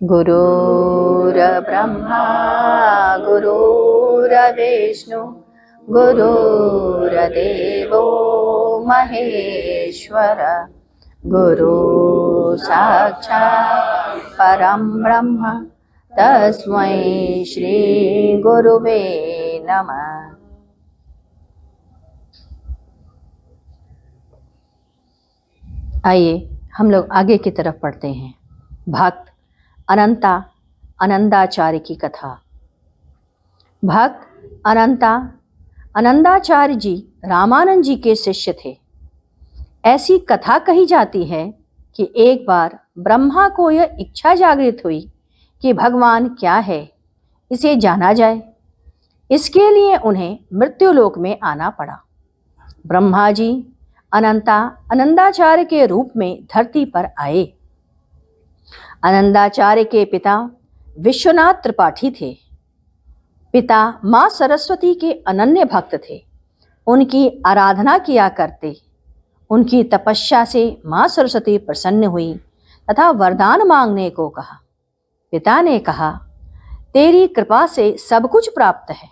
गुरुर्ब्रह्मा गुरुर्विष्णु गुरुर्देवो महेश्वर गुरु साक्षात् परं ब्रह्म तस्मै श्री गुरुवे नमः। आइए हम लोग आगे की तरफ पढ़ते हैं। भक्त अनंता आनंदाचार्य की कथा। भक्त आनंदाचार्य जी रामानंद जी के शिष्य थे। ऐसी कथा कही जाती है कि एक बार ब्रह्मा को यह इच्छा जागृत हुई कि भगवान क्या है इसे जाना जाए। इसके लिए उन्हें मृत्युलोक में आना पड़ा। ब्रह्मा जी आनंदाचार्य के रूप में धरती पर आए। आनंदाचार्य के पिता विश्वनाथ त्रिपाठी थे। पिता माँ सरस्वती के अनन्य भक्त थे। उनकी आराधना किया करते। उनकी तपस्या से माँ सरस्वती प्रसन्न हुई तथा वरदान मांगने को कहा। पिता ने कहा, तेरी कृपा से सब कुछ प्राप्त है,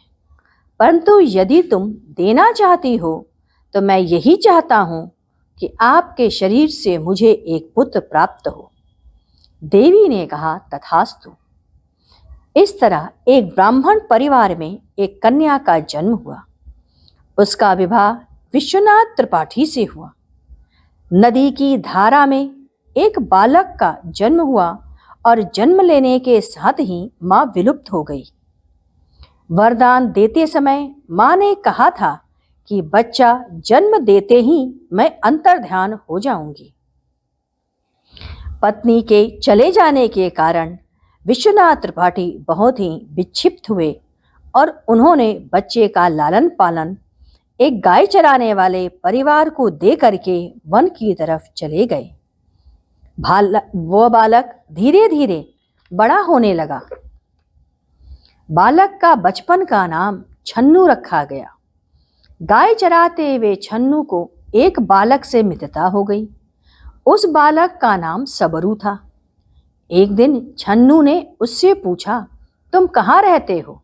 परंतु यदि तुम देना चाहती हो तो मैं यही चाहता हूँ कि आपके शरीर से मुझे एक पुत्र प्राप्त हो। देवी ने कहा, तथास्तु। इस तरह एक ब्राह्मण परिवार में एक कन्या का जन्म हुआ। उसका विवाह विश्वनाथ त्रिपाठी से हुआ। नदी की धारा में एक बालक का जन्म हुआ और जन्म लेने के साथ ही मां विलुप्त हो गई। वरदान देते समय मां ने कहा था कि बच्चा जन्म देते ही मैं अंतर्ध्यान हो जाऊंगी। पत्नी के चले जाने के कारण विश्वनाथ त्रिपाठी बहुत ही विक्षिप्त हुए और उन्होंने बच्चे का लालन पालन एक गाय चराने वाले परिवार को दे करके वन की तरफ चले गए। वो बालक धीरे धीरे बड़ा होने लगा। बालक का बचपन का नाम छन्नू रखा गया। गाय चराते हुए छन्नू को एक बालक से मित्रता हो गई। उस बालक का नाम सबरू था। एक दिन छन्नू ने उससे पूछा, तुम कहाँ रहते हो?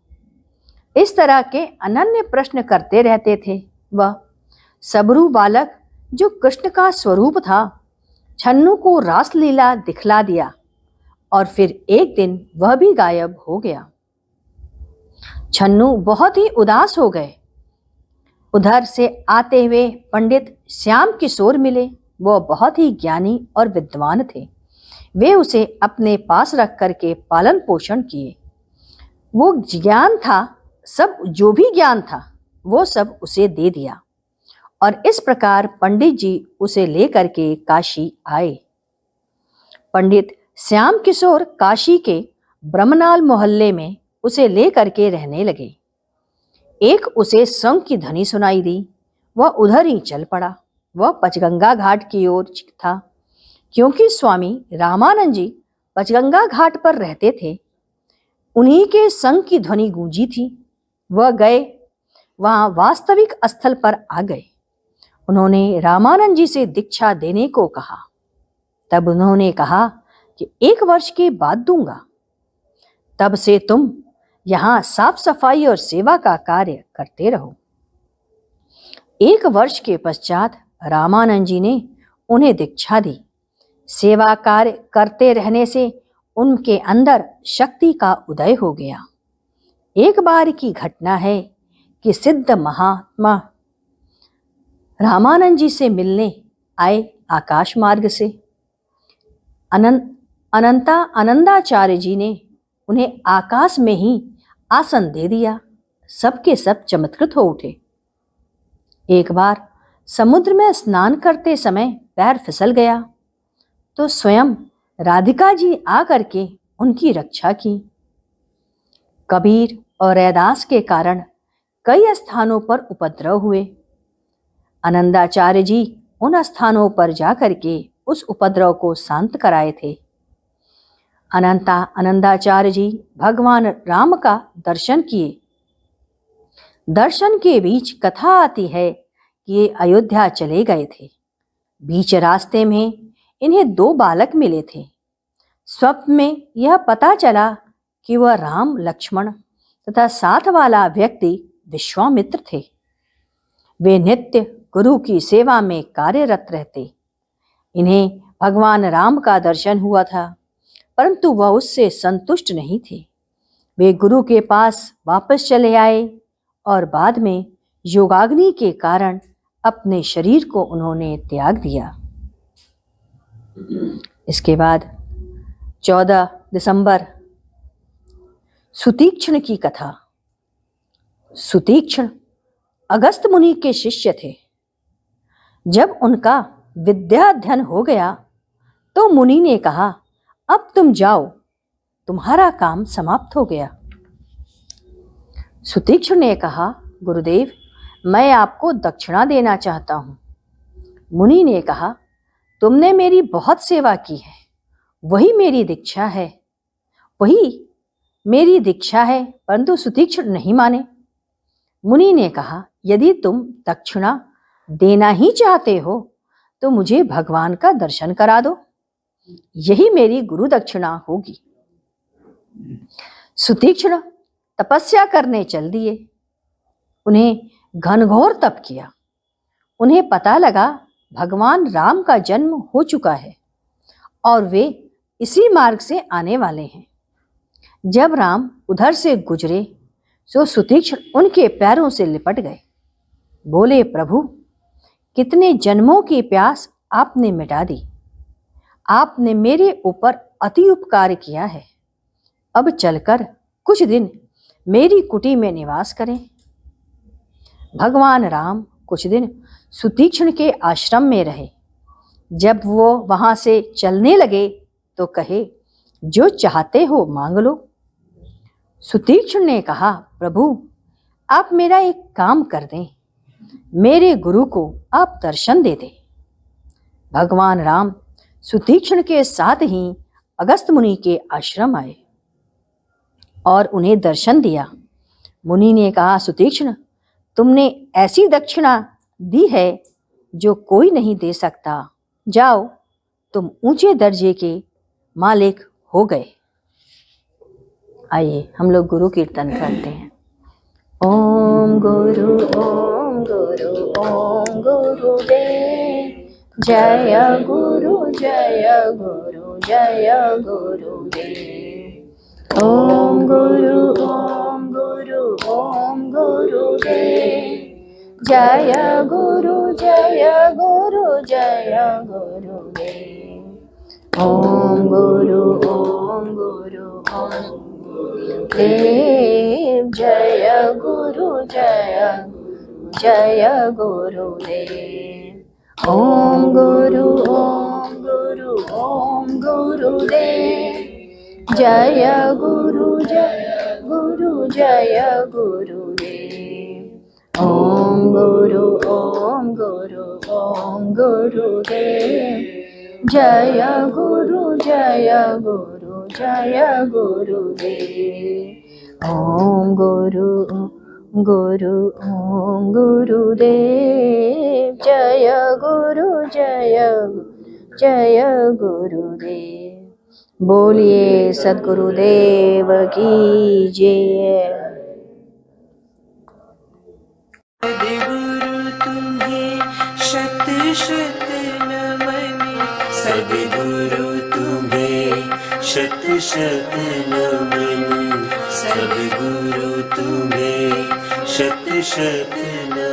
इस तरह के अनन्य प्रश्न करते रहते थे वह। सबरू बालक जो कृष्ण का स्वरूप था, छन्नू को रासलीला दिखला दिया और फिर एक दिन वह भी गायब हो गया। छन्नू बहुत ही उदास हो गए। उधर से आते हुए पंडित श्याम किशोर मिले। वो बहुत ही ज्ञानी और विद्वान थे। वे उसे अपने पास रख करके पालन पोषण किए। वो ज्ञान था, सब जो भी ज्ञान था वो सब उसे दे दिया और इस प्रकार पंडित जी उसे लेकर के काशी आए। पंडित श्याम किशोर काशी के ब्रह्मनाल मोहल्ले में उसे लेकर के रहने लगे। एक उसे शंख की ध्वनि सुनाई दी। वह उधर ही चल पड़ा। वह पचगंगा घाट की ओर था, क्योंकि स्वामी रामानंद जी पचगंगा घाट पर रहते थे। उन्हीं के शंख की ध्वनि गूंजी थी। वह गए, वहां वास्तविक स्थल पर आ गए। उन्होंने रामानंद जी से दीक्षा देने को कहा। तब उन्होंने कहा कि 1 वर्ष के बाद दूंगा। तब से तुम यहाँ साफ सफाई और सेवा का कार्य करते रहो। 1 वर्ष के पश्चात रामानंद जी ने उन्हें दीक्षा दी। सेवा कार्य करते रहने से उनके अंदर शक्ति का उदय हो गया। एक बार की घटना है कि सिद्ध महात्मा रामानंद जी से मिलने आए आकाश मार्ग से। आनंदाचार्य जी ने उन्हें आकाश में ही आसन दे दिया। सबके सब चमत्कृत हो उठे। एक बार समुद्र में स्नान करते समय पैर फिसल गया तो स्वयं राधिका जी आकर के उनकी रक्षा की। कबीर और रैदास के कारण कई स्थानों पर उपद्रव हुए। आनंदाचार्य जी उन स्थानों पर जाकर के उस उपद्रव को शांत कराए थे। आनंदाचार्य जी भगवान राम का दर्शन किए। दर्शन के बीच कथा आती है कि ये अयोध्या चले गए थे। बीच रास्ते में इन्हें 2 बालक मिले थे। स्वप्न में यह पता चला कि वह राम, लक्ष्मण तथा साथ वाला व्यक्ति विश्वामित्र थे। वे नित्य गुरु की सेवा में कार्यरत रहते। इन्हें भगवान राम का दर्शन हुआ था, परंतु वह उससे संतुष्ट नहीं थे। वे गुरु के पास वापस चले आए और बाद में योगाग्नि के कारण अपने शरीर को उन्होंने त्याग दिया। इसके बाद 14 दिसंबर सुतीक्ष्ण की कथा। सुतीक्ष्ण अगस्त मुनि के शिष्य थे। जब उनका विद्याध्ययन हो गया तो मुनि ने कहा, अब तुम जाओ, तुम्हारा काम समाप्त हो गया। सुतीक्ष्ण ने कहा, गुरुदेव, मैं आपको दक्षिणा देना चाहता हूं। मुनि ने कहा, तुमने मेरी बहुत सेवा की है, वही मेरी दीक्षा है, परंतु सुतीक्ष्ण नहीं माने। मुनि ने कहा, यदि तुम दक्षिणा देना ही चाहते हो तो मुझे भगवान का दर्शन करा दो, यही मेरी गुरु दक्षिणा होगी। सुतीक्ष्ण तपस्या करने चल दिए। उन्हें घनघोर तप किया। उन्हें पता लगा भगवान राम का जन्म हो चुका है और वे इसी मार्ग से आने वाले हैं। जब राम उधर से गुजरे तो सुतीक्ष्ण उनके पैरों से लिपट गए। बोले, प्रभु, कितने जन्मों की प्यास आपने मिटा दी। आपने मेरे ऊपर अति उपकार किया है। अब चलकर कुछ दिन मेरी कुटी में निवास करें। भगवान राम कुछ दिन सुतीक्ष्ण के आश्रम में रहे। जब वो वहां से चलने लगे तो कहे, जो चाहते हो मांग लो। सुतीक्ष्ण ने कहा, प्रभु, आप मेरा एक काम कर दें, मेरे गुरु को आप दर्शन दे दें। भगवान राम सुतीक्ष्ण के साथ ही अगस्त मुनि के आश्रम आए और उन्हें दर्शन दिया। मुनि ने कहा, सुतीक्ष्ण, तुमने ऐसी दक्षिणा दी है जो कोई नहीं दे सकता। जाओ, तुम ऊंचे दर्जे के मालिक हो गए। आइए हम लोग गुरु कीर्तन करते हैं। ओम गुरु ओम गुरु ओम गुरुदेव, जय गुरु जय गुरु जय गुरुदेव। ओम गुरु ओम गुरु ओम गुरुदेव, जय गुरु जय गुरु जय गुरुदेव। ओम गुरु ओम गुरु ओम देव, जय गुरु जय जय गुरुदेव। ओम गुरु ओम गुरु ओम गुरुदेव, जय गुरु जय गुरु जय गुरुदेव। ओम गुरु ओम गुरु ओम गुरुदेव, जय गुरु जय गुरु जय गुरुदेव। ओम गुरु गुरु ओम गुरुदेव, जय गुरु जय जय गुरुदेव। बोलिए सद्गुरुदेव की जय। सद्गुरु तुम्हें शत शत नमन, सद्गुरु तुम्हें शत शत नमन, सद्गुरु तुम्हें शत शत नमन।